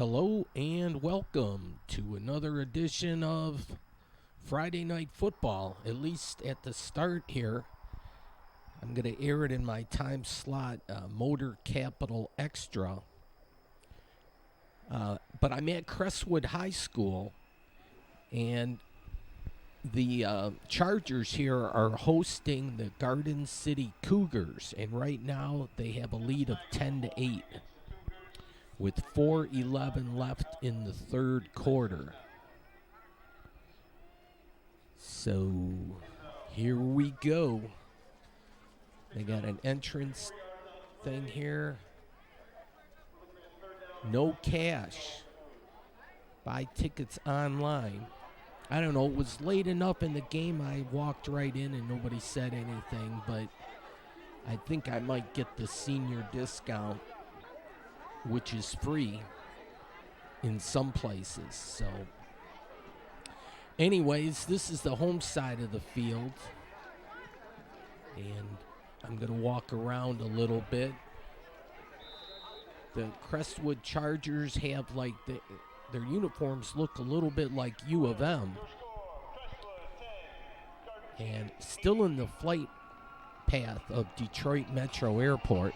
Hello and welcome to another edition of Friday Night Football, at least at the start here. I'm going to air it in my time slot, Motor Capital Extra. But I'm at Crestwood High School, and the Chargers here are hosting the Garden City Cougars, and right now they have a lead of 10-8 with 4:11 left in the third quarter. So here we go. They got an entrance thing here. No cash. Buy tickets online. I don't know, it was late enough in the game I walked right in and nobody said anything, but I think I might get the senior discount, which is free in some places. So anyways, this is the home side of the field, and I'm going to walk around a little bit. The Crestwood Chargers have their uniforms look a little bit like U of M, and still in the flight path of Detroit Metro Airport.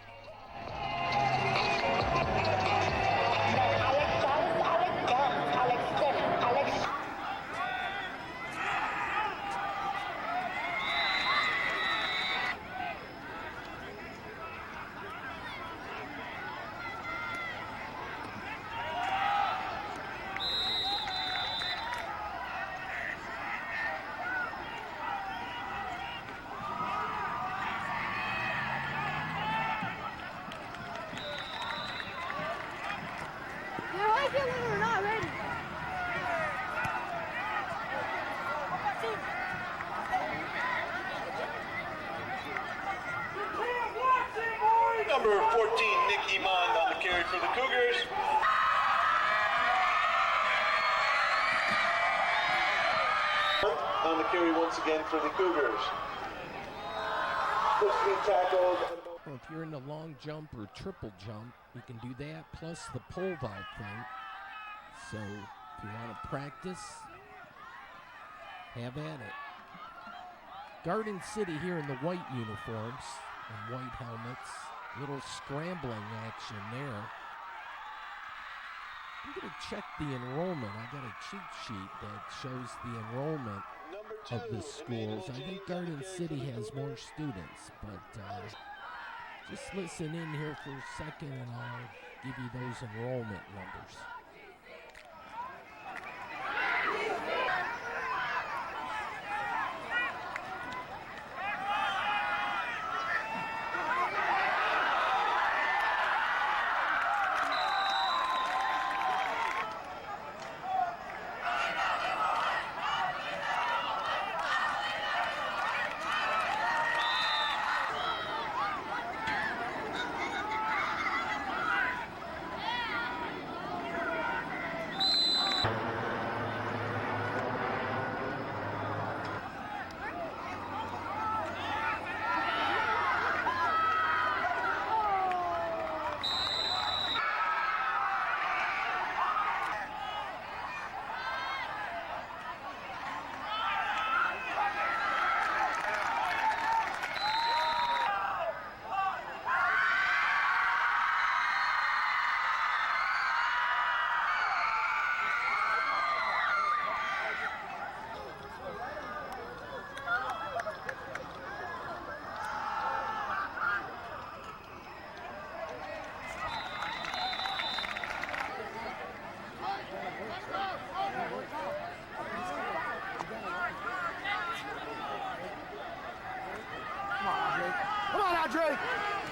Number 14, Nick Iman on the carry for the Cougars. On the carry once again for the Cougars. Supposed to be tackled. Well, if you're in the long jump or triple jump, you can do that plus the pole vault thing. So if you want to practice, have at it. Garden City here in the white uniforms and white helmets. Little scrambling action there. I'm going to check the enrollment. I got a cheat sheet that shows the enrollment of the schools. I think Garden City has more students, but just listen in here for a second and I'll give you those enrollment numbers.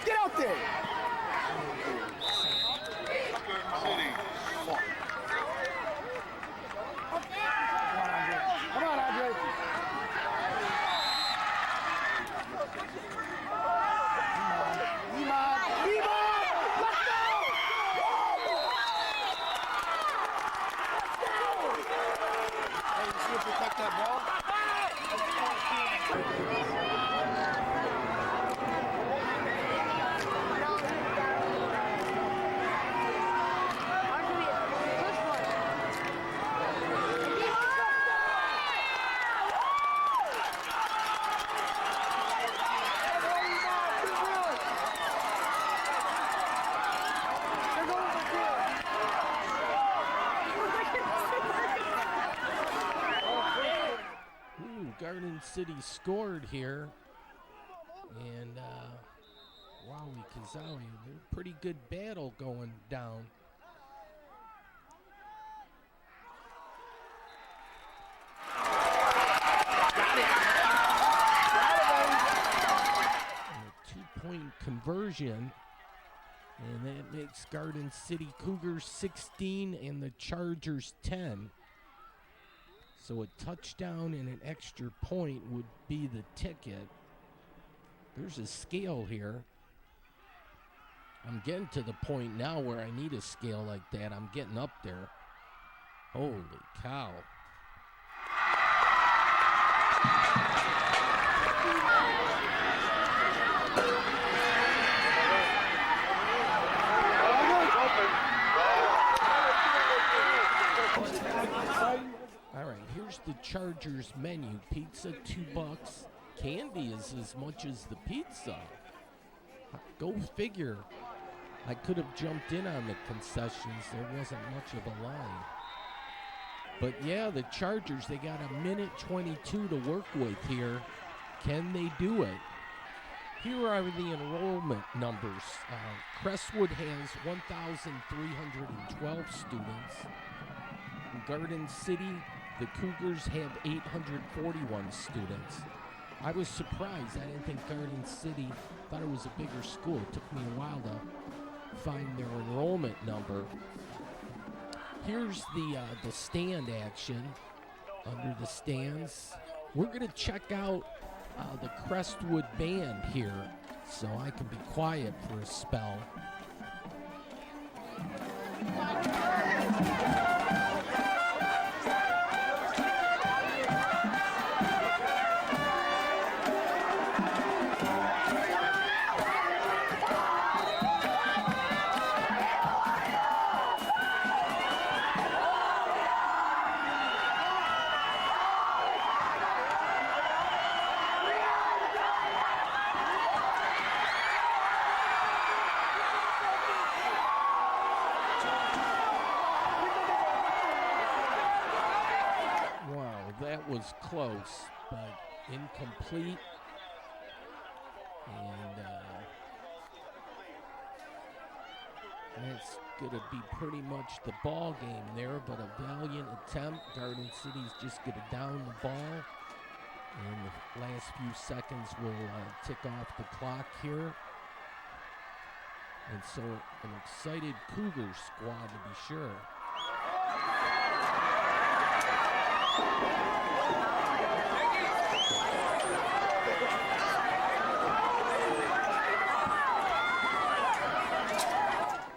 Get out there! Come on, Andre. City scored here. And wowie kazowie, pretty good battle going down. And a 2-point conversion. And that makes Garden City Cougars 16 and the Chargers 10. So a touchdown and an extra point would be the ticket. There's a scale here. I'm getting to the point now where I need a scale like that. I'm getting up there. Holy cow. All right, here's the Chargers menu. Pizza, $2. Candy is as much as the pizza. Go figure. I could have jumped in on the concessions. There wasn't much of a line. But yeah, the Chargers, they got a minute 22 to work with here. Can they do it? Here are the enrollment numbers. Crestwood has 1,312 students. In Garden City, the Cougars have 841 students. I was surprised. I didn't think Garden City, thought it was a bigger school. It took me a while to find their enrollment number. Here's the stand action under the stands. We're going to check out the Crestwood band here so I can be quiet for a spell. That was close, but incomplete. And that's going to be pretty much the ball game there, but a valiant attempt. Garden City's just going to down the ball. And the last few seconds will tick off the clock here. And so an excited Cougar squad to be sure.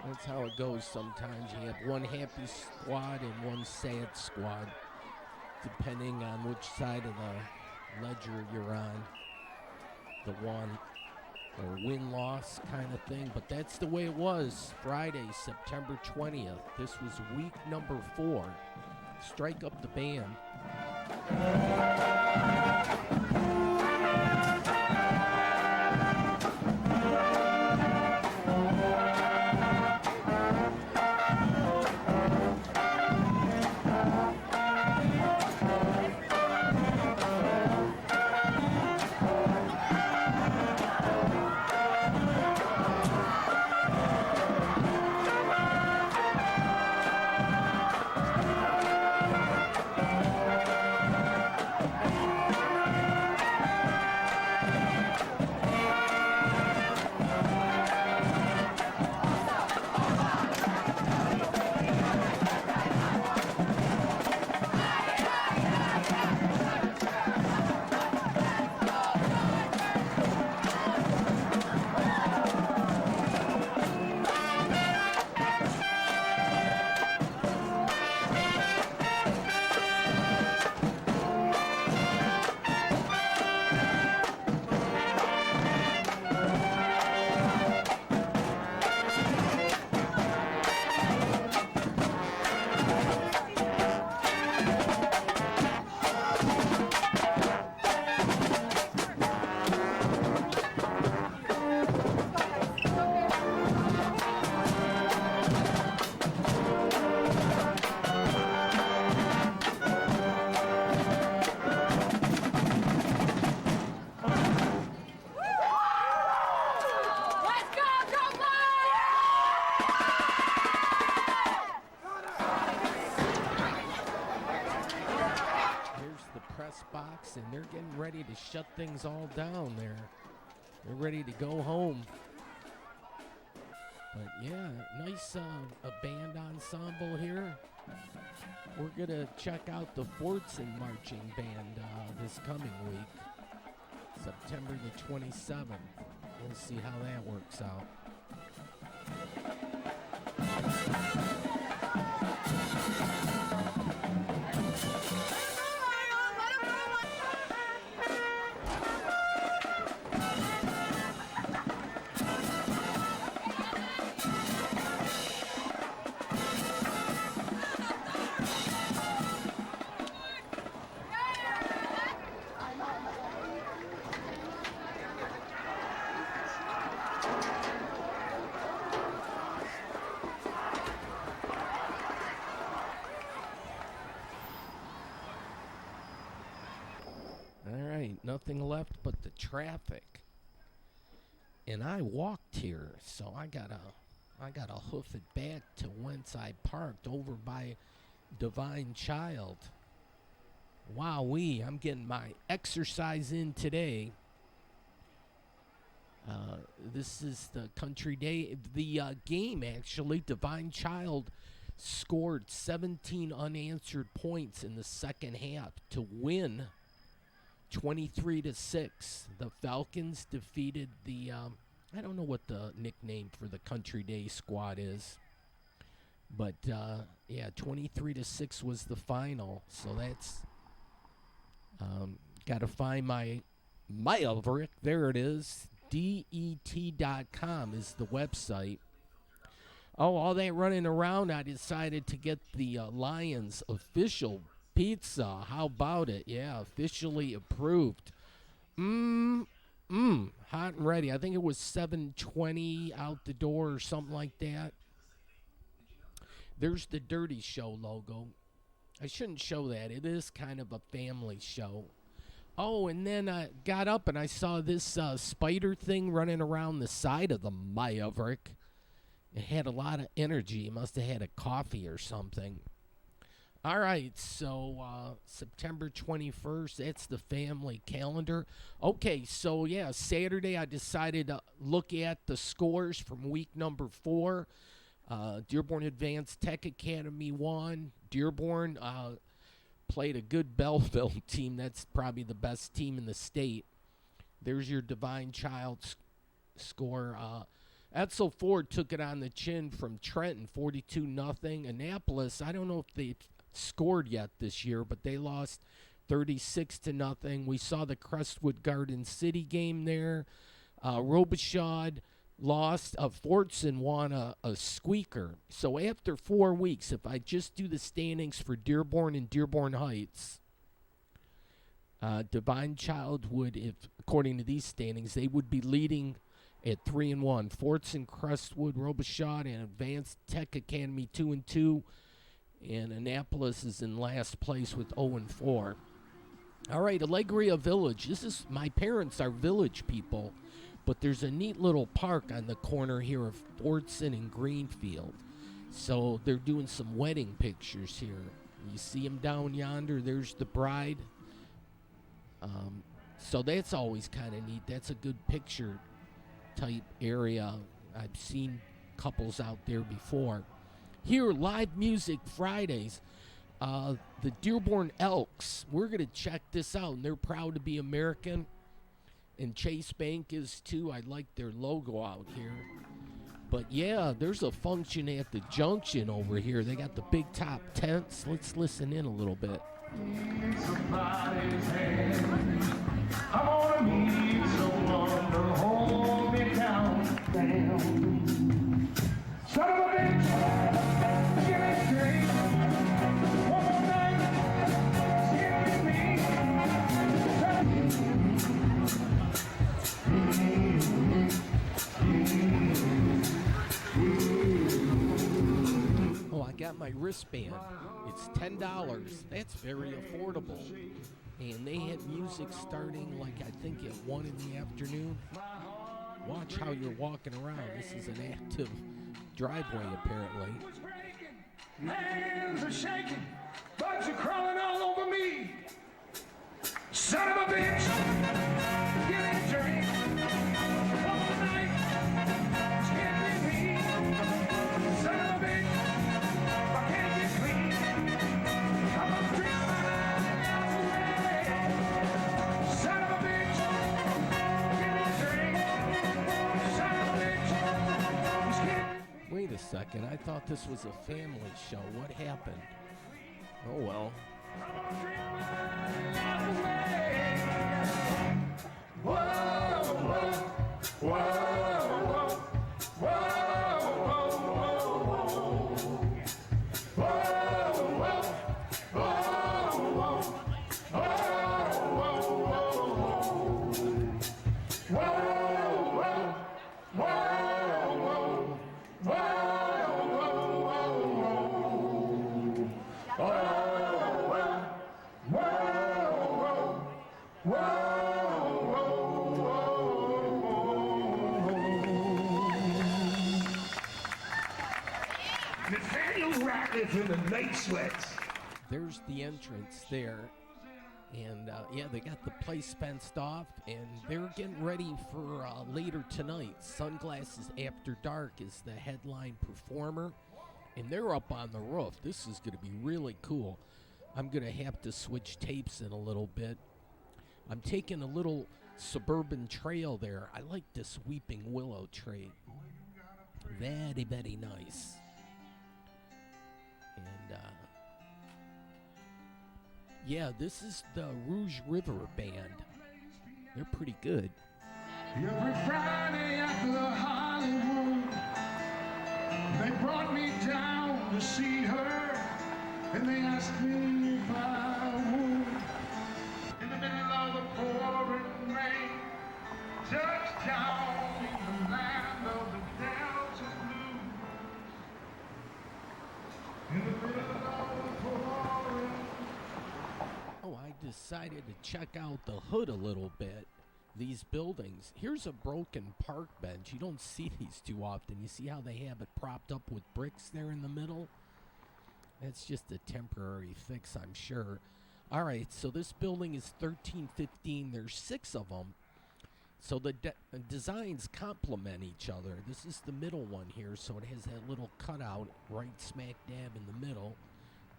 That's how it goes sometimes. You have one happy squad and one sad squad, depending on which side of the ledger you're on. The one or win-loss kind of thing. But that's the way it was Friday, September 20th. This was week number 4. Strike up the band. and they're getting ready to shut things all down there. They're ready to go home. But yeah, nice a band ensemble here. We're going to check out the Fortson Marching Band this coming week, September the 27th. We'll see how that works out. Nothing left but the traffic, and I walked here, so I gotta hoof it back to whence I parked over by Divine Child. Wowee, I'm getting my exercise in today. This is the Country Day. The game, actually, Divine Child scored 17 unanswered points in the second half to win 23-6. The Falcons defeated the, I don't know what the nickname for the Country Day squad is. But, yeah, 23-6 was the final. So that's, got to find my Maverick. There it is. DET.com is the website. Oh, all that running around, I decided to get the Lions official pizza. How about it? Yeah, officially approved. Hot and ready. I think it was $7.20 out the door or something like that. There's the Dirty Show logo. I shouldn't show that. It is kind of a family show. Oh, and then I got up and I saw this spider thing running around the side of the Maverick. It had a lot of energy. It must have had a coffee or something. All right, so September 21st, that's the family calendar. Okay, so yeah, Saturday I decided to look at the scores from week number 4. Dearborn Advanced Tech Academy won. Dearborn played a good Belleville team. That's probably the best team in the state. There's your Divine Child score. Edsel Ford took it on the chin from Trenton, 42-0. Annapolis, I don't know if they scored yet this year, but they lost 36-0. We saw the Crestwood Garden City game there. Robichaud lost. Fortson won a squeaker. So after 4 weeks, if I just do the standings for Dearborn and Dearborn Heights, Divine Child would, if according to these standings, they would be leading at 3-1. Fortson, Crestwood, Robichaud, and Advanced Tech Academy 2-2. And Annapolis is in last place with 0-4. All right, Alegria Village. My parents are village people, but there's a neat little park on the corner here of Fortson and Greenfield. So they're doing some wedding pictures here. You see them down yonder. There's the bride. So that's always kind of neat. That's a good picture type area. I've seen couples out there before. Here, live music Fridays. The Dearborn Elks. We're going to check this out. And they're proud to be American. And Chase Bank is too. I like their logo out here. But yeah, there's a function at the Junction over here. They got the big top tents. Let's listen in a little bit. Somebody's hand. I'm gonna need someone to hold me down. Son of a bitch, give me straight. One more night, give me. Oh, I got my wristband. It's $10. That's very affordable. And they had music starting, like, I think at 1 in the afternoon. Watch how you're walking around. This is an active driveway, apparently. Hands are shaking, bugs are crawling all over me. Son of a bitch, give me a drink. One more night, can't be me. Son of a bitch, I can't get clean. I'm gonna drink my life away. Son of a bitch, give me a drink. Son of a bitch, just can't be me. Wait a second. I thought this was a family show. What happened? Oh, well. I'm gonna drink my life away. Whoa, whoa, whoa, whoa, whoa, Nathaniel Ratliff in the night sweats. There's the entrance there. And, yeah, they got the place fenced off, and they're getting ready for later tonight. Sunglasses After Dark is the headline performer, and they're up on the roof. This is going to be really cool. I'm going to have to switch tapes in a little bit. I'm taking a little suburban trail there. I like this weeping willow tree. Very, very nice. And, yeah, this is the Rouge River Band. They're pretty good. Every Friday after the Hollywood, they brought me down to see her, and they asked me if I would. In the middle of the pouring rain, touchdown in the land of the Delta Blues. In the middle of the pouring. Oh, I decided to check out the hood a little bit. These buildings. Here's a broken park bench. You don't see these too often. You see how they have it propped up with bricks there in the middle? That's just a temporary fix, I'm sure. All right, so this building is 1315. There's 6 of them. So the designs complement each other. This is the middle one here, so it has that little cutout right smack dab in the middle.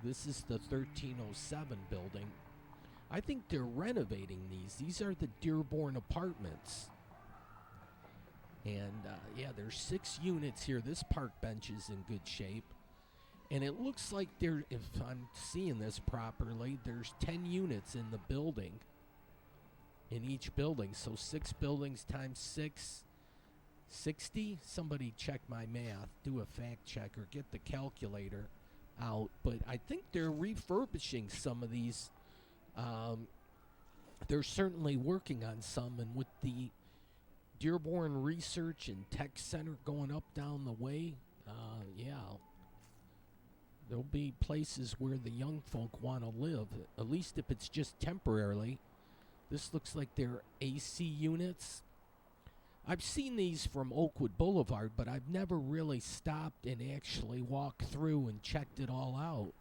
This is the 1307 building. I think they're renovating these. These are the Dearborn apartments. And, yeah, there's 6 units here. This park bench is in good shape. And it looks like there, if I'm seeing this properly, there's 10 units in the building. In each building. So 6 buildings times 6, 60? Somebody check my math. Do a fact check or get the calculator out. But I think they're refurbishing some of these. They're certainly working on some, and with the Dearborn Research and Tech Center going up down the way, yeah, there'll be places where the young folk want to live, at least if it's just temporarily. This looks like they're AC units. I've seen these from Oakwood Boulevard, but I've never really stopped and actually walked through and checked it all out.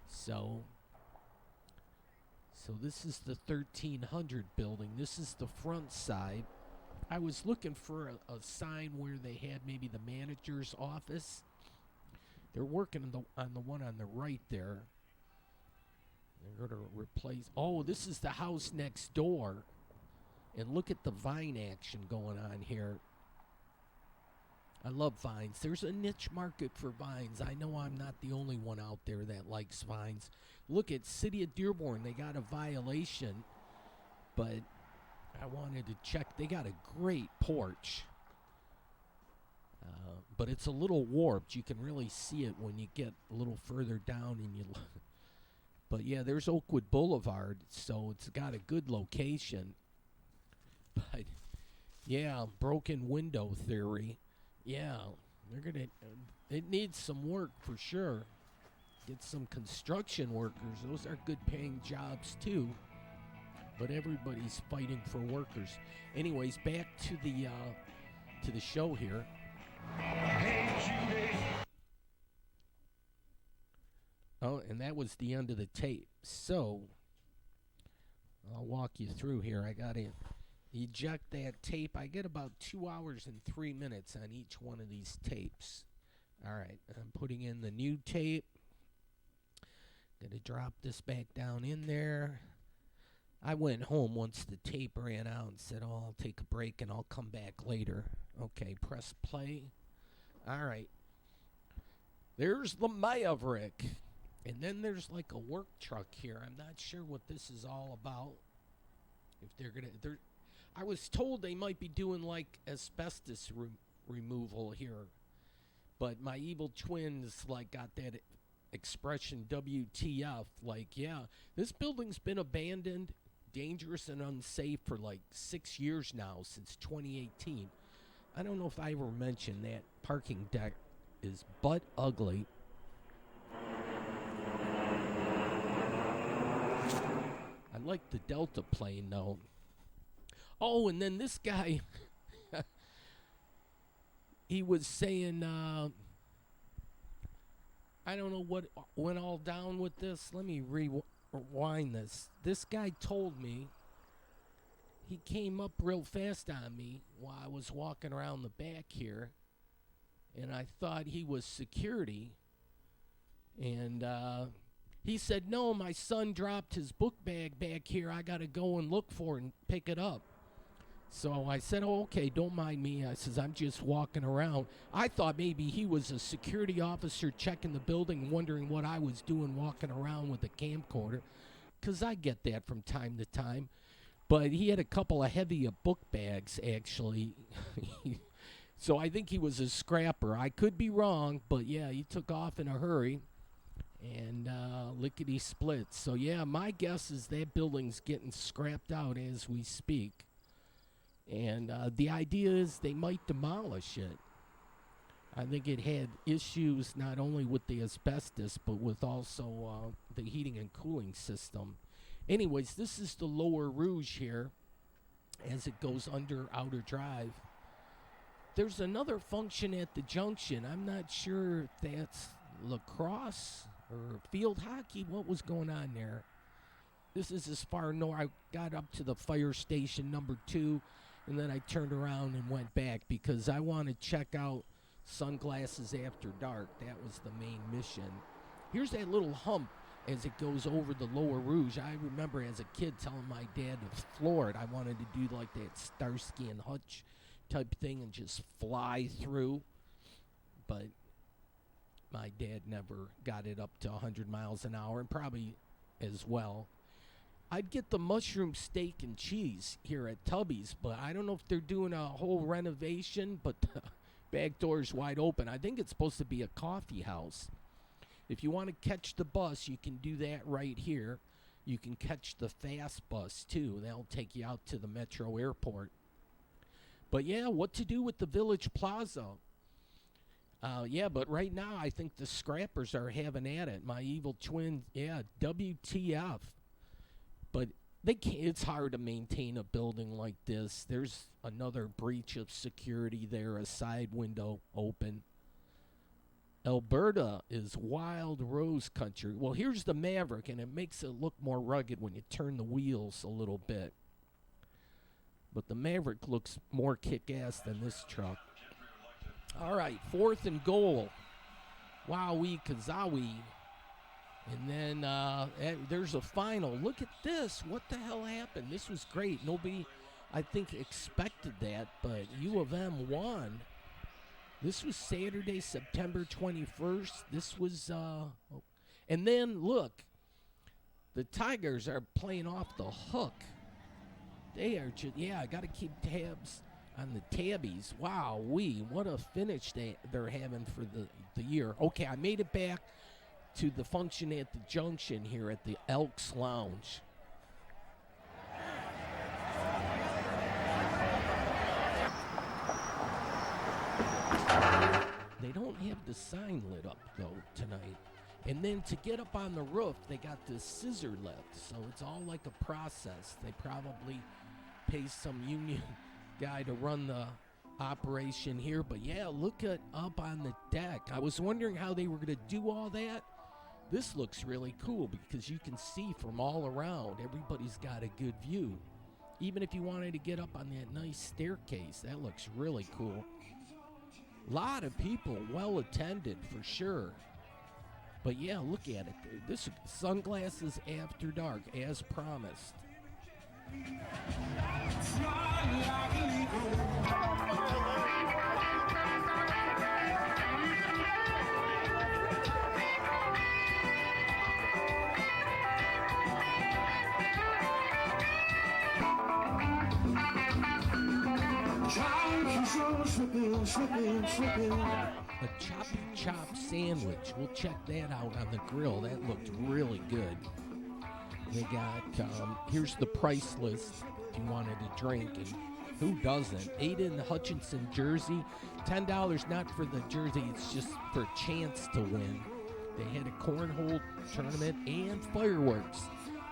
So this is the 1300 building. This is the front side. I was looking for a sign where they had maybe the manager's office. They're working on the one on the right there. They're going to replace... Oh, this is the house next door. And look at the vine action going on here. I love vines. There's a niche market for vines. I know I'm not the only one out there that likes vines. Look at City of Dearborn. They got a violation, but I wanted to check. They got a great porch, but it's a little warped. You can really see it when you get a little further down and you look. But yeah, there's Oakwood Boulevard, so it's got a good location. But yeah, broken window theory. Yeah, they're gonna. It needs some work for sure. Get some construction workers. Those are good paying jobs too. But everybody's fighting for workers. Anyways, back to the show here. Oh, and that was the end of the tape. So I'll walk you through here. I got to eject that tape. I get about 2 hours and 3 minutes on each one of these tapes. All right, I'm putting in the new tape. Gonna drop this back down in there. I went home once the tape ran out and said, oh, I'll take a break and I'll come back later. Okay, press play. All right. There's the Maverick. And then there's like a work truck here. I'm not sure what this is all about. If I was told they might be doing like asbestos removal here. But my evil twins like got that expression WTF. Like, yeah, this building's been abandoned, dangerous and unsafe for like 6 years now, since 2018. I don't know if I ever mentioned that parking deck is butt ugly. I like the Delta plane though. Oh, and then this guy, he was saying, I don't know what went all down with this. Let me rewind this. This guy told me he came up real fast on me while I was walking around the back here, and I thought he was security. And he said, no, my son dropped his book bag back here. I got to go and look for it and pick it up. So I said, oh, okay, don't mind me. I says, I'm just walking around. I thought maybe he was a security officer checking the building, wondering what I was doing walking around with a camcorder, because I get that from time to time. But he had a couple of heavy book bags, actually. So I think he was a scrapper. I could be wrong, but yeah, he took off in a hurry. And lickety-split. So yeah, my guess is that building's getting scrapped out as we speak. And the idea is they might demolish it. I think it had issues not only with the asbestos, but with also the heating and cooling system. Anyways, this is the Lower Rouge here as it goes under Outer Drive. There's another function at the junction. I'm not sure if that's lacrosse or field hockey. What was going on there? This is as far north. I got up to the fire station number 2, and then I turned around and went back because I want to check out Sunglasses After Dark. That was the main mission. Here's that little hump as it goes over the Lower Rouge. I remember as a kid telling my dad to floor it. I wanted to do like that Starsky and Hutch type thing and just fly through. But my dad never got it up to 100 miles an hour, and probably as well. I'd get the mushroom steak and cheese here at Tubby's, but I don't know if they're doing a whole renovation, but the back door's wide open. I think it's supposed to be a coffee house. If you want to catch the bus, you can do that right here. You can catch the fast bus, too. That'll take you out to the Metro Airport. But, yeah, what to do with the Village Plaza? Yeah, but right now I think the scrappers are having at it. My evil twin, yeah, WTF. But they can't, it's hard to maintain a building like this. There's another breach of security there, a side window open. Alberta is wild rose country. Well, here's the Maverick, and it makes it look more rugged when you turn the wheels a little bit. But the Maverick looks more kick-ass than this truck. All right, 4th and goal. Wowee kazowie. And then there's a final. Look at this. What the hell happened? This was great. Nobody, I think, expected that, but U of M won. This was Saturday, September 21st. This was, and then, look, the Tigers are playing off the hook. They are just, yeah, I got to keep tabs on the tabbies. Wow, what a finish they're having for the year. Okay, I made it back to the function at the junction here at the Elks Lounge. They don't have the sign lit up, though, tonight. And then to get up on the roof, they got this scissor lift. So it's all like a process. They probably pay some union guy to run the operation here. But, yeah, look at up on the deck. I was wondering how they were going to do all that. This looks really cool because you can see from all around. Everybody's got a good view. Even if you wanted to get up on that nice staircase, that looks really cool. A lot of people, well attended for sure. But yeah, look at it. This Sunglasses After Dark, as promised. A choppy chop sandwich. We'll check that out on the grill. That looked really good. They got, here's the price list if you wanted to drink, and who doesn't? Aiden Hutchinson jersey, $10 not for the jersey, it's just for a chance to win. They had a cornhole tournament and fireworks.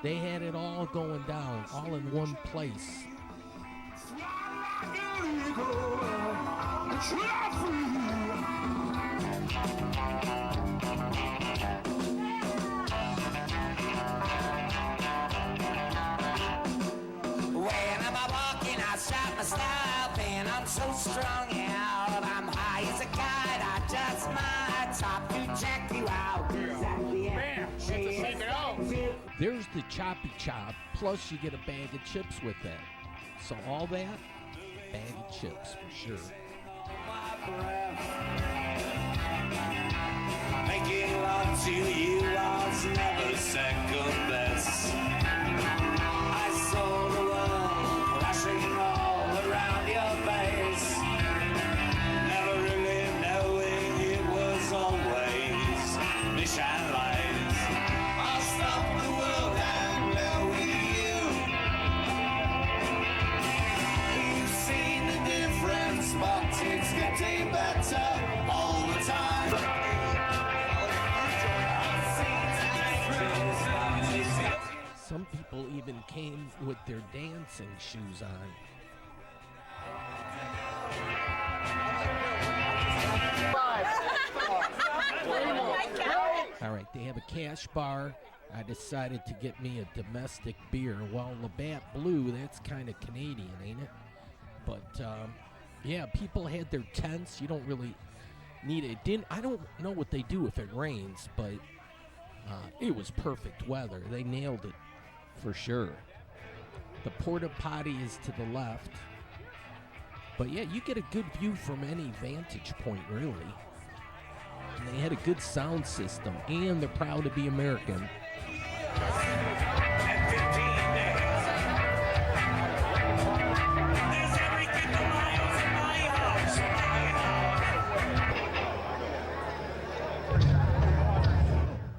They had it all going down, all in one place. Style, and I'm so strung out. I'm high as a kite. I just might stop to check you out. Bam! That's a secret out. There's the choppy chop, plus you get a bag of chips with that. So all that, bag of chips for sure. Making love to you was never second best. I saw the world crashing all around your face, never really knowing it was always mission lights. I'll stop the world and blow with you. You've seen the difference, but it's getting better all the time. Some people even came with their dancing shoes on. All right, they have a cash bar. I decided to get me a domestic beer. Well, Labatt Blue, that's kind of Canadian, ain't it? But, yeah, people had their tents. You don't really need it. I don't know what they do if it rains, but it was perfect weather. They nailed it for sure. The porta potty is to the left. But, yeah, you get a good view from any vantage point, really. And they had a good sound system, and they're proud to be American.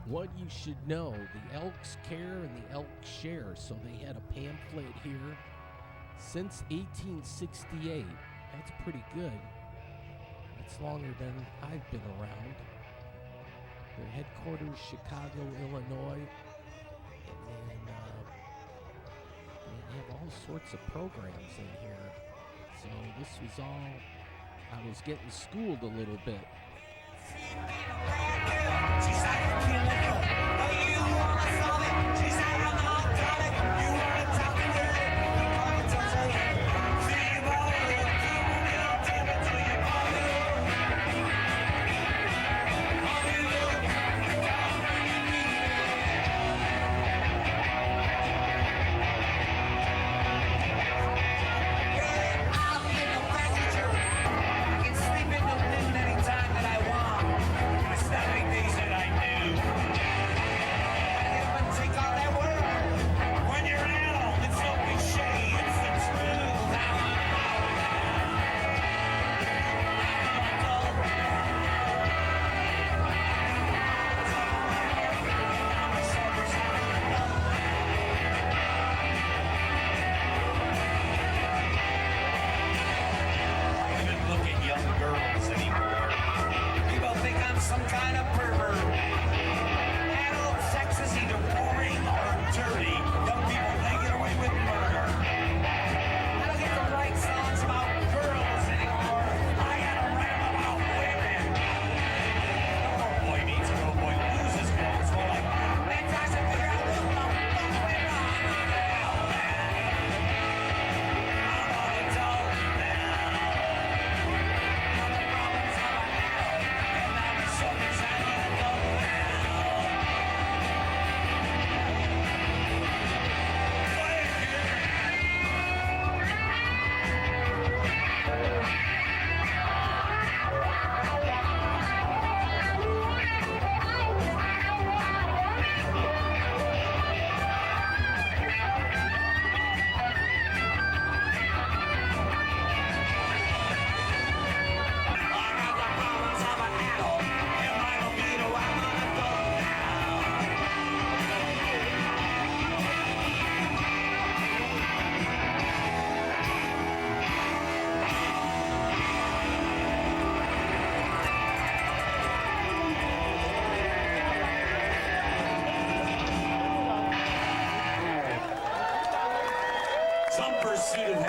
What you should know, the Elks care and the Elks share. So they had a pamphlet here since 1868. That's pretty good. That's longer than I've been around. Their headquarters, Chicago, Illinois. And then they have all sorts of programs in here. So this was all, I was getting schooled a little bit. I can sleep in the wind anytime that I want. It's nothing these that I do.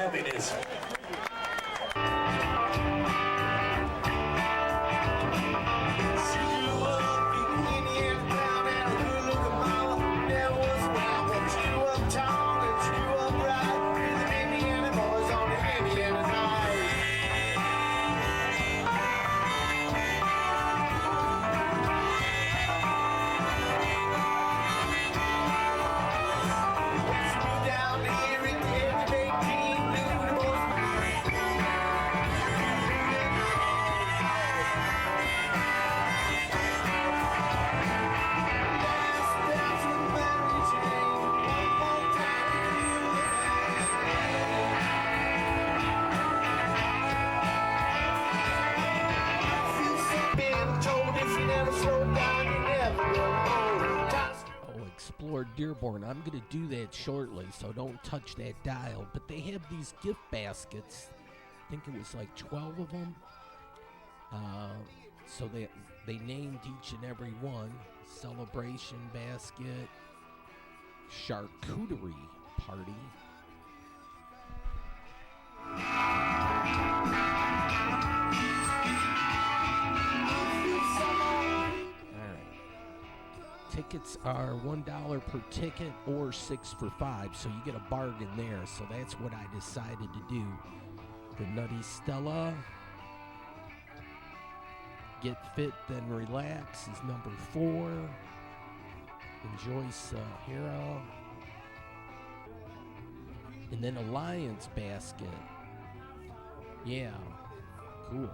happiness. Explore Dearborn. I'm going to do that shortly, so don't touch that dial. But they have these gift baskets. I think it was like 12 of them. So they named each and every one. Celebration basket, charcuterie party. Tickets are $1 per ticket or 6 for $5, so you get a bargain there. So that's what I decided to do. The Nutty Stella, Get Fit Then Relax is number 4. Enjoy Sahara. And then Alliance Basket. Yeah, cool.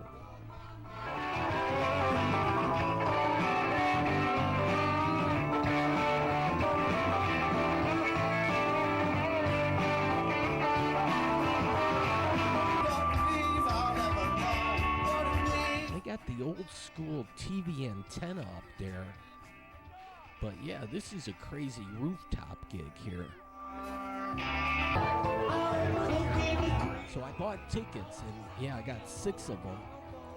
Got the old school TV antenna up there, but yeah, this is a crazy rooftop gig here. So I bought tickets, and yeah, I got 6 of them.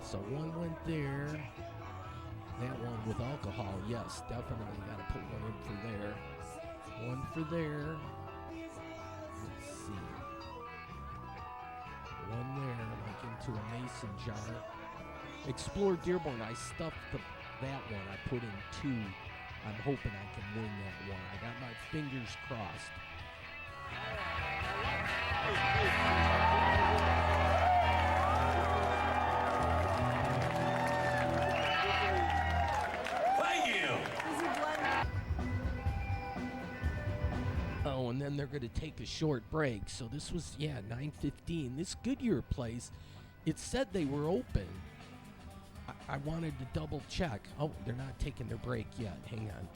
So one went there, that one with alcohol, yes, definitely got to put one in for there. One for there. Let's see. One there, like into a mason jar. Explore Dearborn, I stuffed that one. I put in 2. I'm hoping I can win that one. I got my fingers crossed. Thank you. Oh, and then they're going to take a short break. So this was, 9:15. This Goodyear place, it said they were open. I wanted to double check. Oh, they're not taking their break yet. Hang on.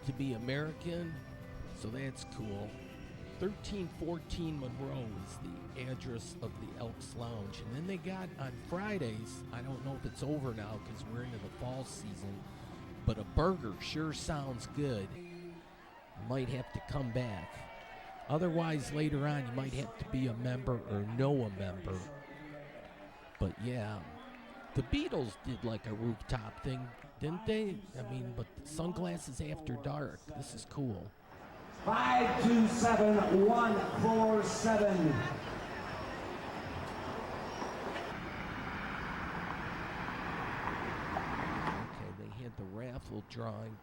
To be American, so that's cool. 1314 Monroe is the address of the Elks Lounge. And then they got on Fridays, I don't know if it's over now because we're into the fall season, but a burger sure sounds good. Might have to come back. Otherwise, later on, you might have to be a member or know a member. But yeah, the Beatles did like a rooftop thing, didn't they? I mean, but Sunglasses After Dark. This is cool. 527147. Okay, they had the raffle drawing.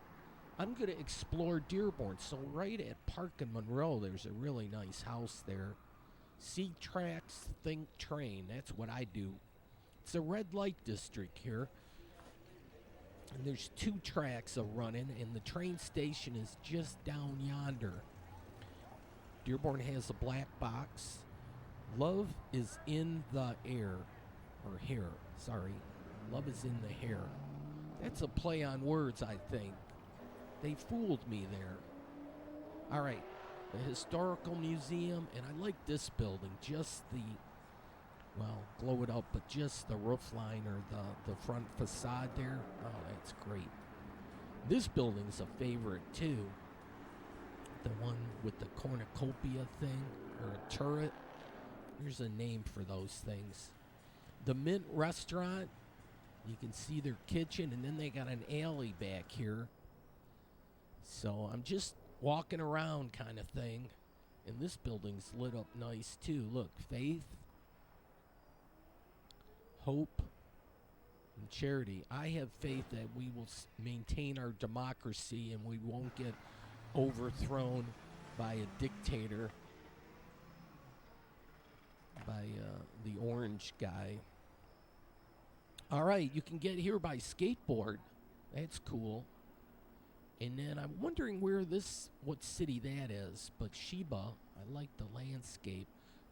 I'm going to explore Dearborn. So right at Park and Monroe, there's a really nice house there. See tracks, think train. That's what I do. It's a red light district here. And there's 2 tracks a running, and the train station is just down yonder. Dearborn has a black box. Love is in the air. Or here, sorry. Love is in the hair. That's a play on words, I think. They fooled me there. All right, the Historical Museum, and I like this building, just the, well, glow it up, but just the roof line or the front facade there. Oh, that's great. This building's a favorite, too. The one with the cornucopia thing, or a turret. There's a name for those things. The Mint Restaurant, you can see their kitchen, and then they got an alley back here. So I'm just walking around kind of thing. And this building's lit up nice, too. Look, faith, hope, and charity. I have faith that we will maintain our democracy and we won't get overthrown by a dictator, by the orange guy. All right, you can get here by skateboard. That's cool. And then I'm wondering what city that is. But Sheba, I like the landscape.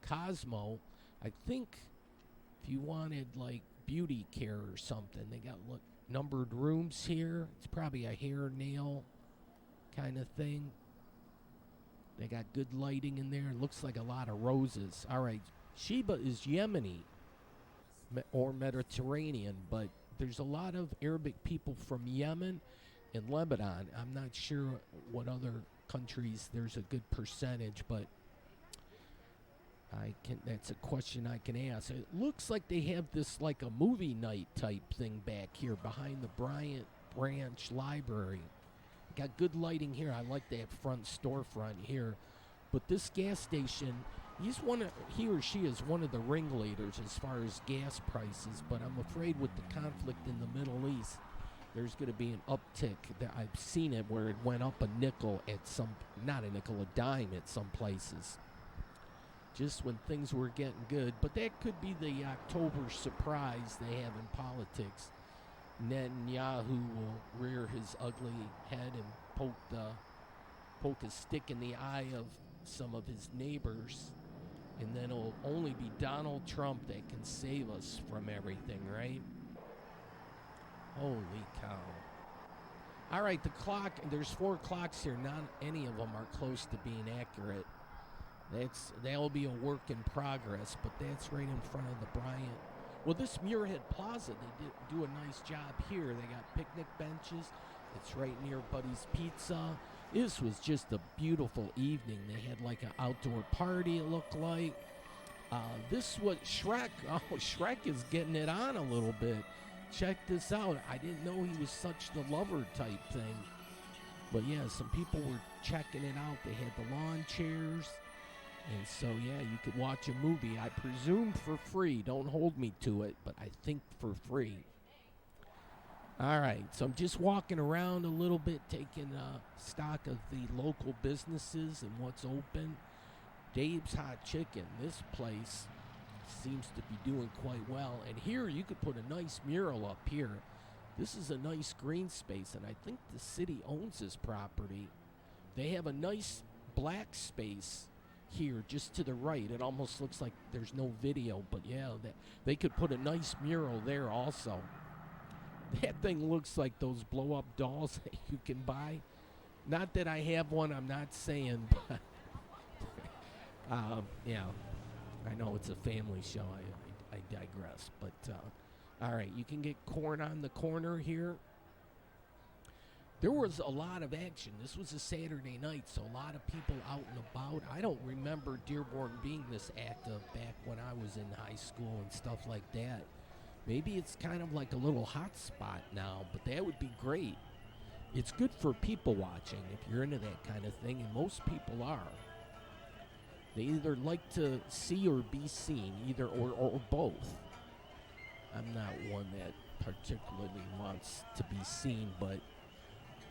Cosmo, I think if you wanted like beauty care or something, they got numbered rooms here. It's probably a hair, nail kind of thing. They got good lighting in there. It looks like a lot of roses. All right, Sheba is Yemeni or Mediterranean, but there's a lot of Arabic people from Yemen and Lebanon. I'm not sure what other countries there's a good percentage, but that's a question I can ask. It looks like they have this like a movie night type thing back here behind the Bryant Branch Library. Got good lighting here. I like that front storefront here. But this gas station, he or she is one of the ringleaders as far as gas prices, but I'm afraid with the conflict in the Middle East, there's going to be an uptick. I've seen it where it went up a nickel at not a nickel, a dime at some places. Just when things were getting good. But that could be the October surprise they have in politics. Netanyahu will rear his ugly head and poke a stick in the eye of some of his neighbors. And then it'll only be Donald Trump that can save us from everything, right? Holy cow. All right, the clock, there's 4 clocks here. Not any of them are close to being accurate. That'll be a work in progress, but that's right in front of the Bryant. Well, this Muirhead Plaza, they did do a nice job here. They got picnic benches. It's right near Buddy's Pizza. This was just a beautiful evening. They had like an outdoor party, it looked like. This was Shrek. Oh, Shrek is getting it on a little bit. Check this out. I didn't know he was such the lover type thing. But yeah, some people were checking it out. They had the lawn chairs. And so, yeah, you could watch a movie, I presume for free. Don't hold me to it, but I think for free. All right, so I'm just walking around a little bit, taking stock of the local businesses and what's open. Dave's Hot Chicken, this place seems to be doing quite well. And here, you could put a nice mural up here. This is a nice green space, and I think the city owns this property. They have a nice black space here just to the right. It almost looks like there's no video, but yeah, they could put a nice mural there also. That thing looks like those blow-up dolls that you can buy. Not that I have one, I'm not saying, but yeah, I know it's a family show. I digress, but all right, you can get corn on the corner here. There was a lot of action. This was a Saturday night, so a lot of people out and about. I don't remember Dearborn being this active back when I was in high school and stuff like that. Maybe it's kind of like a little hot spot now, but that would be great. It's good for people watching if you're into that kind of thing, and most people are. They either like to see or be seen, either or both. I'm not one that particularly wants to be seen, but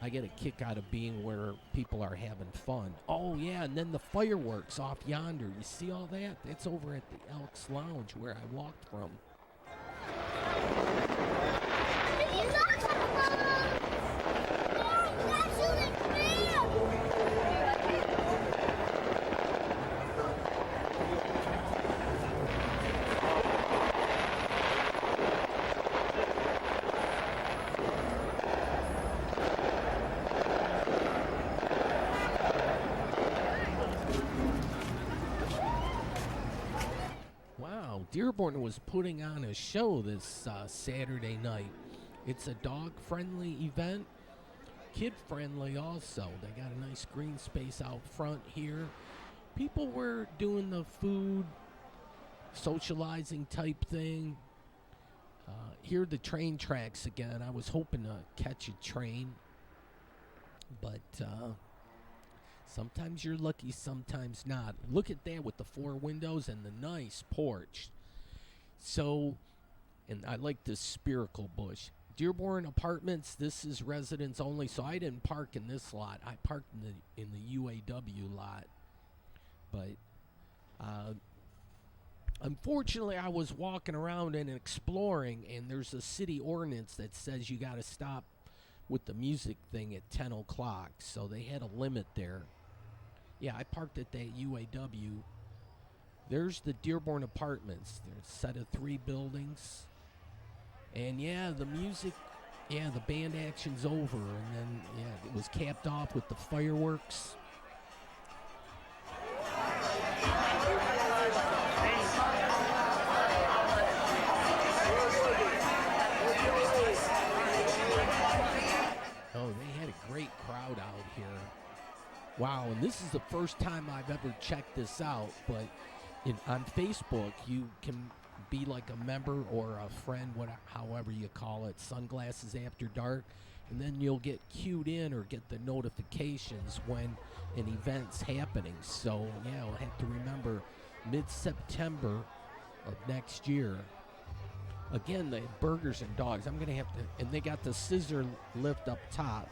I get a kick out of being where people are having fun. Oh, yeah, and then the fireworks off yonder. You see all that? That's over at the Elks Lounge where I walked from. Dearborn was putting on a show this Saturday night. It's a dog-friendly event, kid-friendly also. They got a nice green space out front here. People were doing the food, socializing type thing. Here are the train tracks again. I was hoping to catch a train, but sometimes you're lucky, sometimes not. Look at that with the 4 windows and the nice porch. So, and I like this spherical bush. Dearborn Apartments, this is residents only, so I didn't park in this lot. I parked in the UAW lot. But unfortunately, I was walking around and exploring, and there's a city ordinance that says you got to stop with the music thing at 10 o'clock. So they had a limit there. Yeah, I parked at that UAW. There's the Dearborn Apartments. There's a set of 3 buildings. And yeah, the music, yeah, the band action's over. And then, yeah, it was capped off with the fireworks. Oh, they had a great crowd out here. Wow, and this is the first time I've ever checked this out, but on Facebook, you can be like a member or a friend, however you call it, Sunglasses After Dark, and then you'll get cued in or get the notifications when an event's happening. So, yeah, I'll have to remember mid-September of next year. Again, the burgers and dogs. I'm going to have to, and they got the scissor lift up top,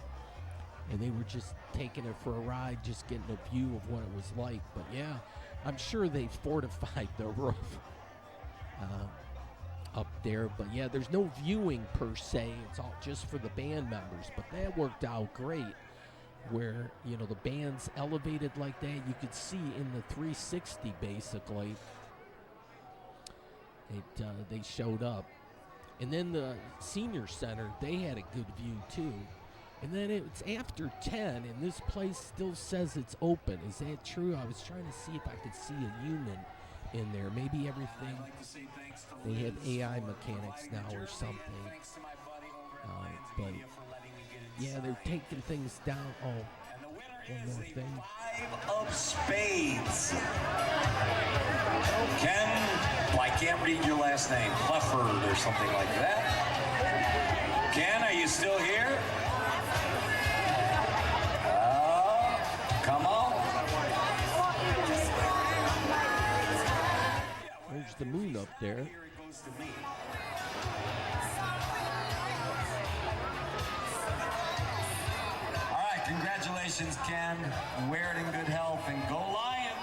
and they were just taking it for a ride, just getting a view of what it was like. But yeah, I'm sure they fortified the roof up there. But yeah, there's no viewing per se. It's all just for the band members. But that worked out great, where, you know, the band's elevated like that. You could see in the 360 basically. They showed up. And then the senior center, they had a good view too. And then it's after 10, and this place still says it's open. Is that true? I was trying to see if I could see a human in there. Maybe everything, they have AI mechanics now or something. But yeah, they're taking things down. Oh, one more thing. 5 of spades. Ken, well, I can't read your last name, Lefford or something like that. Ken, are you still here? Come on. There's the moon up there. Here it goes to me. All right, congratulations, Ken. Wear it in good health and go Lions.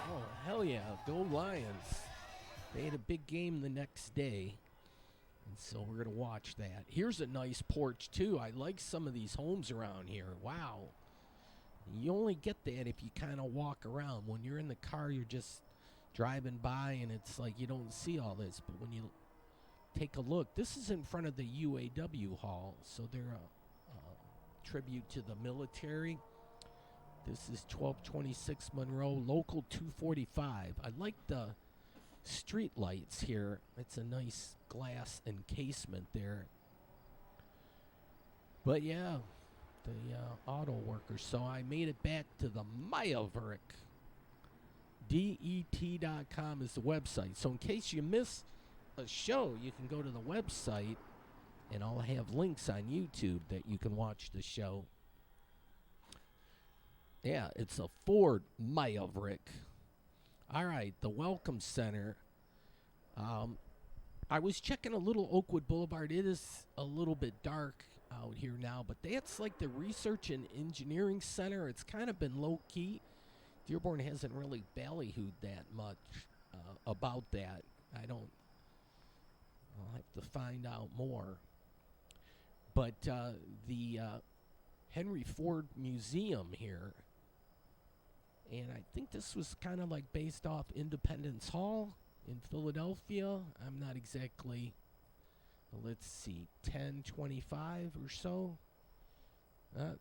Oh, hell yeah, go Lions. They had a big game the next day, and so we're going to watch that. Here's a nice porch, too. I like some of these homes around here. Wow. You only get that if you kind of walk around. When you're in the car, you're just driving by, and it's like you don't see all this. But when you take a look, this is in front of the UAW hall, so they're a tribute to the military. This is 1226 Monroe, local 245. I like the street lights here. It's a nice glass encasement there. But yeah, the auto workers. So I made it back to the Mayavark. DET.com is the website. So in case you miss a show, you can go to the website, and I'll have links on YouTube that you can watch the show. Yeah, it's a Ford Mayavark. All right, the Welcome Center. I was checking a little Oakwood Boulevard. It is a little bit dark out here now, but that's like the Research and Engineering Center. It's kind of been low-key. Dearborn hasn't really ballyhooed that much about that. I'll have to find out more. But the Henry Ford Museum here, and I think this was kind of like based off Independence Hall in Philadelphia. I'm not exactly, let's see, 1025 or so.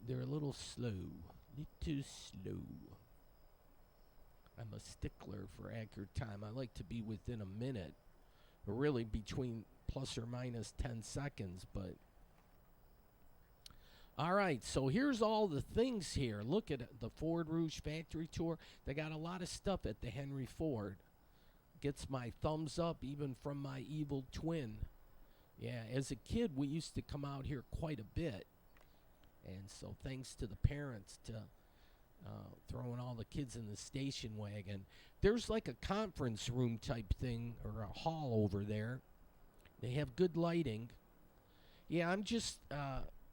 They're a little slow. I'm a stickler for accurate time. I like to be within a minute, or really between plus or minus 10 seconds, but all right, so here's all the things here. Look at it, the Ford Rouge factory tour. They got a lot of stuff at the Henry Ford. Gets my thumbs up even from my evil twin. Yeah, as a kid, we used to come out here quite a bit. And so thanks to the parents to throwing all the kids in the station wagon. There's like a conference room type thing or a hall over there. They have good lighting. Yeah, I'm just,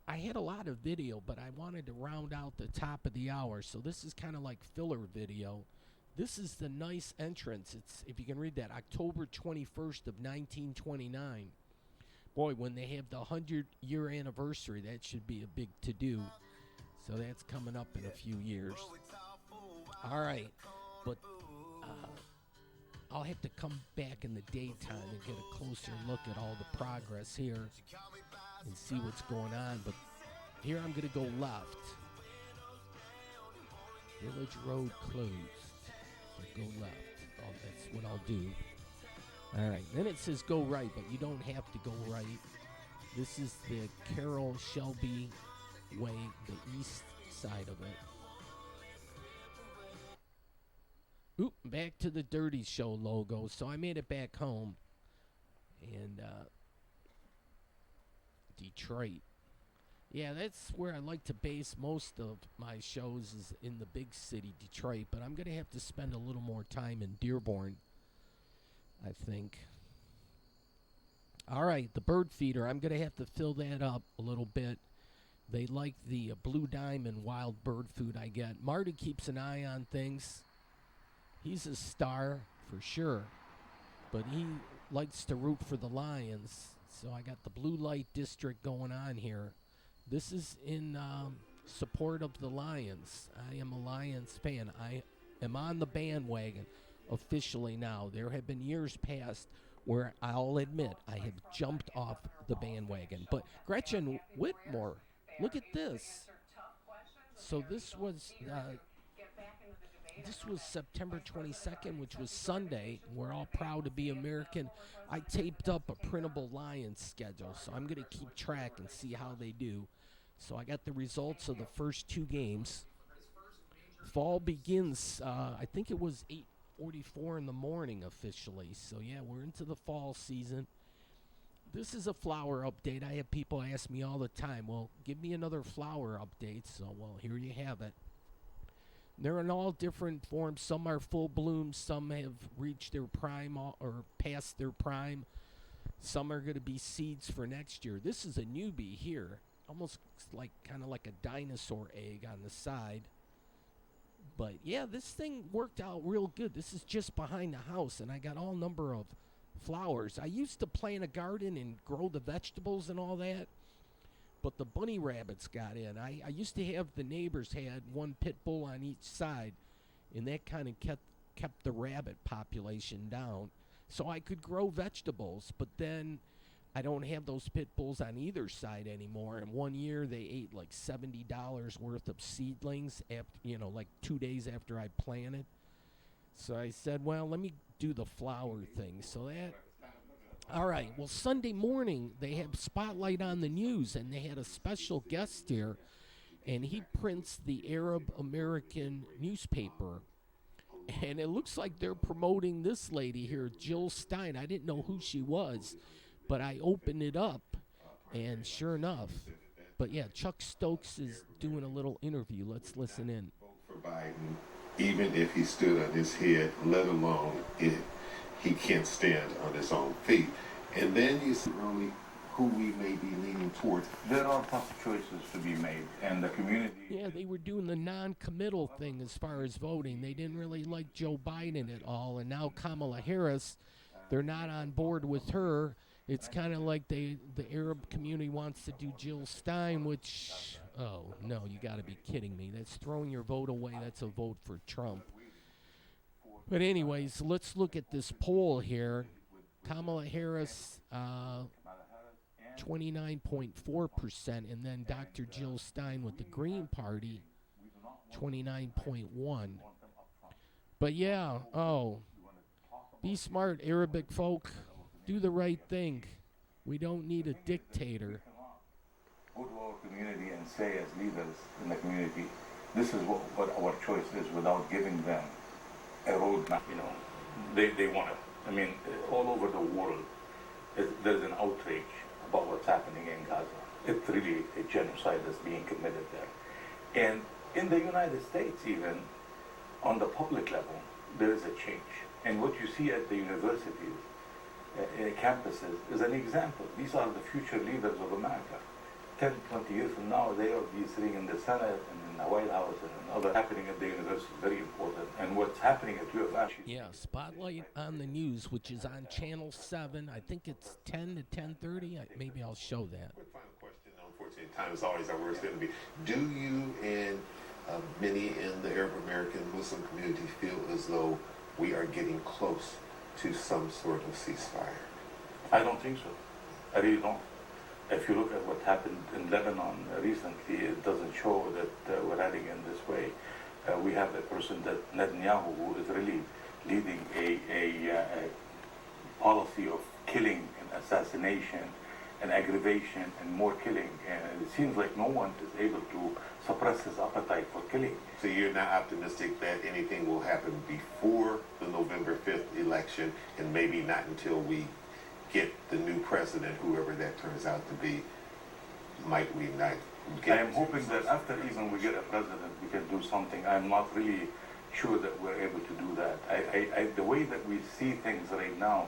I had a lot of video, but I wanted to round out the top of the hour. So this is kind of like filler video. This is the nice entrance. It's, if you can read that, October 21st of 1929. Boy, when they have the 100-year anniversary, that should be a big to-do. So that's coming up in a few years. All right, but I'll have to come back in the daytime and get a closer look at all the progress here and see what's going on. But here I'm going to go left. Village Road closed. So go left. Oh, that's what I'll do. All right, then it says go right, but you don't have to go right. This is the Carroll Shelby Way, the east side of it. Oop, back to the Dirty Show logo. So I made it back home. And Detroit. Yeah, that's where I like to base most of my shows, is in the big city, Detroit. But I'm going to have to spend a little more time in Dearborn, I think. All right, the bird feeder. I'm going to have to fill that up a little bit. They like the blue diamond wild bird food I get. Marty keeps an eye on things. He's a star for sure, but he likes to root for the Lions. So I got the blue light district going on here. This is in support of the Lions. I am a Lions fan. I am on the bandwagon officially now. There have been years past where I'll admit I have jumped off the bandwagon. But Gretchen Whitmore, look at this. So this was September 22nd, which was Sunday. We're all proud to be American. I taped up a printable Lions schedule, so I'm going to keep track and see how they do. So I got the results of the first two games. Fall begins, I think it was 8:44 in the morning officially. So, yeah, we're into the fall season. This is a flower update. I have people ask me all the time, well, give me another flower update. So, well, here you have it. They're in all different forms. Some are full bloom. Some have reached their prime or past their prime. Some are going to be seeds for next year. This is a newbie here. Almost like kind of like a dinosaur egg on the side. But, yeah, this thing worked out real good. This is just behind the house, and I got all number of flowers. I used to plant a garden and grow the vegetables and all that, but the bunny rabbits got in. I used to have, the neighbors had one pit bull on each side, and that kind of kept the rabbit population down. So I could grow vegetables, but then I don't have those pit bulls on either side anymore. And one year they ate like $70 worth of seedlings, after, like 2 days after I planted. So I said, well, let me do the flower thing. So that, all right. Well, Sunday morning they have Spotlight on the News, and they had a special guest here, and he prints the Arab American newspaper. And it looks like they're promoting this lady here, Jill Stein. I didn't know who she was, but I opened it up, and sure enough. But, yeah, Chuck Stokes is doing a little interview. Let's listen in. For Biden, even if he stood on his head, let alone if he can't stand on his own feet. And then you see really who we may be leaning towards. There are tough choices to be made, and the community... Yeah, they were doing the non-committal thing as far as voting. They didn't really like Joe Biden at all, and now Kamala Harris, they're not on board with her. It's kind of like the Arab community wants to do Jill Stein, which, oh, no, you got to be kidding me. That's throwing your vote away. That's a vote for Trump. But anyways, let's look at this poll here. Kamala Harris, 29.4%, and then Dr. Jill Stein with the Green Party, 29.1%. But yeah, be smart, Arabic folk. Do the right thing. We don't need a dictator. Go to our community and say, as leaders in the community, this is what our choice is, without giving them a roadmap. You know, they want to. I mean, all over the world, there's an outrage about what's happening in Gaza. It's really a genocide that's being committed there. And in the United States, even on the public level, there is a change. And what you see at the universities, campuses, is an example. These are the future leaders of America. 10, 20 years from now, they will be sitting in the Senate and in the White House and other happening at the university is very important. And what's happening at UFM. Yeah, Spotlight on the News, which is on Channel 7. I think it's 10 to 10:30. Maybe I'll show that. Quick final question. Unfortunately, time is always our worst enemy. Do you and many in the Arab American Muslim community feel as though we are getting close to some sort of ceasefire? I don't think so. I really don't. If you look at what happened in Lebanon recently, it doesn't show that we're heading in this way. We have a person, that Netanyahu, who is really leading a policy of killing and assassination and aggravation and more killing. And it seems like no one is able to suppress his appetite for killing. So you're not optimistic that anything will happen before the November 5th election, and maybe not until we get the new president, whoever that turns out to be, might we not get... I am hoping that after even we get a president, we can do something. I'm not really sure that we're able to do that. The way that we see things right now,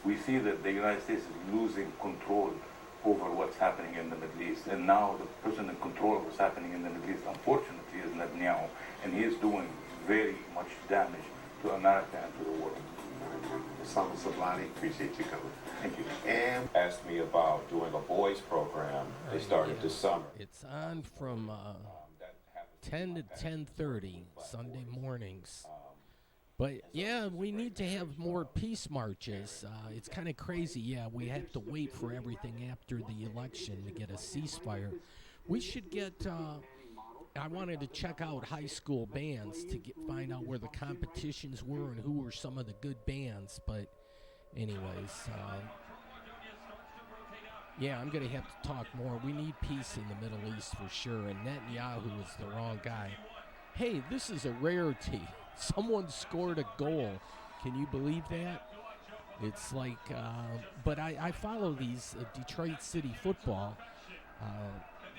we see that the United States is losing control over what's happening in the Middle East. And now the person in control of what's happening in the Middle East, unfortunately, is Netanyahu. And he is doing very much damage to America and to the world. Osama Sablani, appreciate you coming. Thank you. And asked me about doing a boys program. They started this summer. It's on from 10 to 10:30 Sunday mornings. But yeah, we need to have more peace marches. It's kind of crazy. Yeah, we have to wait for everything after the election to get a ceasefire. We should get. I wanted to check out high school bands to find out where the competitions were and who were some of the good bands. But anyways, yeah, I'm going to have to talk more. We need peace in the Middle East for sure, and Netanyahu is the wrong guy. Hey, this is a rarity. Someone scored a goal. Can you believe that? It's like, but I follow these Detroit City football.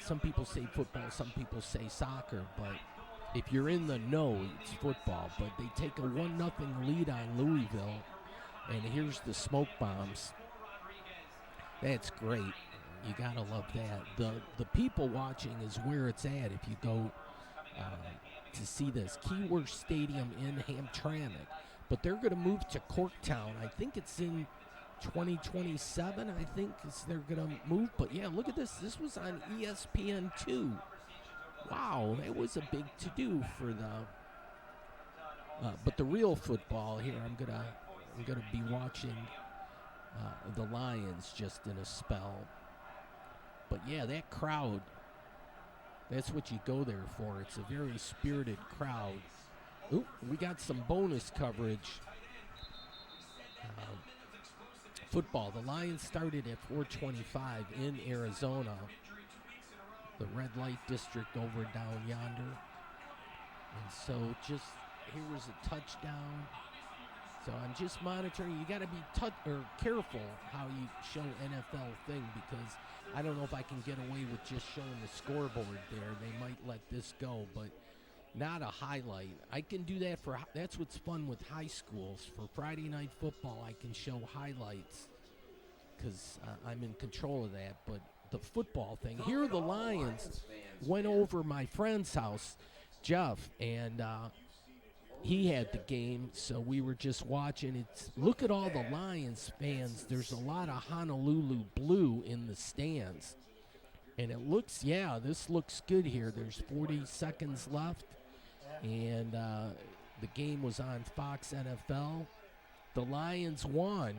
Some people say football, some people say soccer, but if you're in the know, it's football. But they take a 1-0 lead on Louisville, and here's the smoke bombs. That's great. You gotta love that. The people watching is where it's at. If you go to see this Keyworth Stadium in Hamtramck, but they're going to move to Corktown. I think it's in 2027. I think they're going to move. But yeah, look at this. This was on ESPN2. Wow, that was a big to-do for the. But the real football here, I'm gonna be watching the Lions just in a spell. But yeah, that crowd. That's what you go there for. It's a very spirited crowd. Ooh, we got some bonus coverage. Football. The Lions started at 4:25 in Arizona. The red light district over down yonder. And so just here was a touchdown. So I'm just monitoring. You got to be careful how you show NFL thing, because I don't know if I can get away with just showing the scoreboard there. They might let this go, but not a highlight. I can do that that's what's fun with high schools. For Friday Night Football, I can show highlights because I'm in control of that. But the football thing, here the Lions went over my friend's house, Jeff, and he had the game, so we were just watching. Look at all the Lions fans. There's a lot of Honolulu blue in the stands. And it looks, this looks good here. There's 40 seconds left, and the game was on Fox NFL. The Lions won,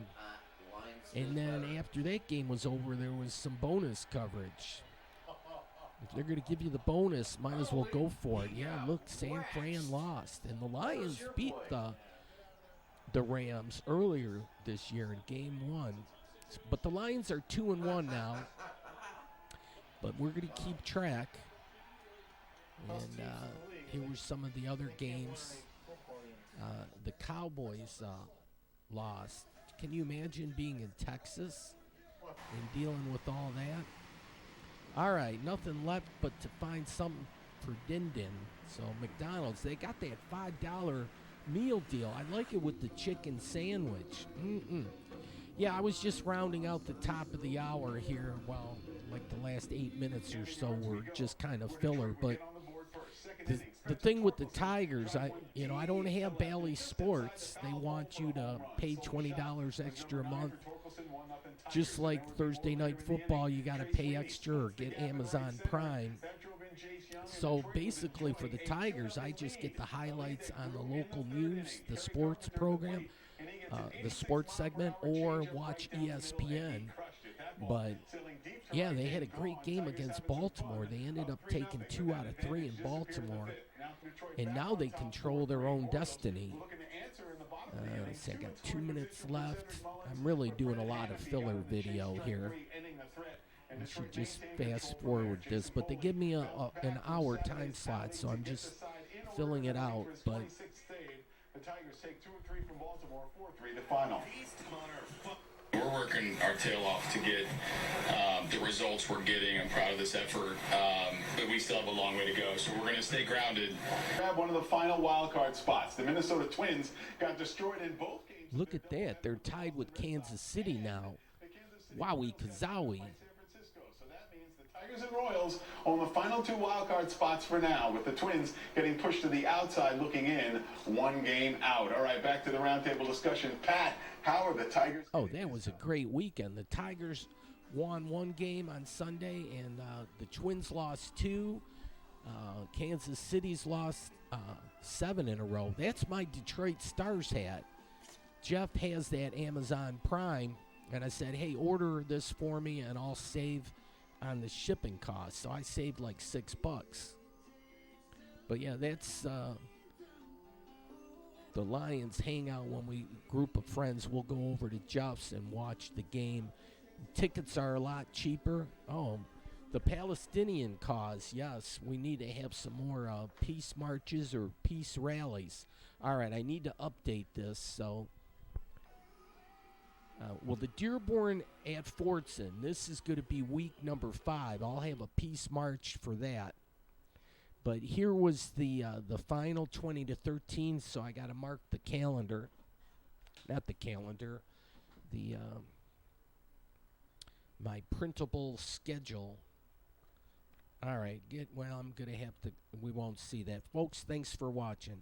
and then after that game was over, there was some bonus coverage. they're going to give you the bonus, might as well go for it. Yeah, look, San Fran lost. And the Lions beat the Rams earlier this year in game 1. But the Lions are 2-1 now. But we're going to keep track. And here were some of the other games. The Cowboys lost. Can you imagine being in Texas and dealing with all that? All right, nothing left but to find something for Din Din. So McDonald's, they got that $5 meal deal. I like it with the chicken sandwich. Yeah, I was just rounding out the top of the hour here. Well, like the last 8 minutes or so were just kind of filler. But the thing with the Tigers, I don't have Bally Sports. They want you to pay $20 extra a month. Just like Thursday Night Football, you got to pay extra or get Amazon Prime. So basically for the Tigers, I just get the highlights on the local news, the sports program, the sports segment, or watch ESPN. But, yeah, they had a great game against Baltimore. They ended up taking 2 out of 3 in Baltimore. And now they control their own destiny. Let's see, I got 2 minutes left. I'm really doing a lot of filler video here. I should just fast forward this. But they give me an hour time slot, so I'm just filling it out. But the Tigers take 2 of 3 from Baltimore, 4-3 the final. We're working our tail off to get the results we're getting. I'm proud of this effort, but we still have a long way to go. So we're going to stay grounded. Grab one of the final wild card spots. The Minnesota Twins got destroyed in both games. Look at that. They're tied with Kansas City now. Wowie kazowie. So that means the Tigers and Royals own the final 2 wild card spots for now, with the Twins getting pushed to the outside looking in, 1 game out. All right, back to the roundtable discussion. Pat, how are the Tigers? Oh, that was a great weekend. The Tigers won 1 game on Sunday, and the Twins lost 2. Kansas City's lost 7 in a row. That's my Detroit Stars hat. Jeff has that Amazon Prime, and I said, hey, order this for me, and I'll save on the shipping costs. So I saved like $6. But, yeah, that's the Lions hangout when we, group of friends, will go over to Jeff's and watch the game. Tickets are a lot cheaper. Oh, the Palestinian cause, yes, we need to have some more peace marches or peace rallies. All right, I need to update this. So, well, the Dearborn at Fortson, this is going to be week number 5. I'll have a peace march for that. But here was the final 20-13, so I got to mark the calendar. Not the calendar, the my printable schedule. All right, I'm going to have to, we won't see that. Folks, thanks for watching.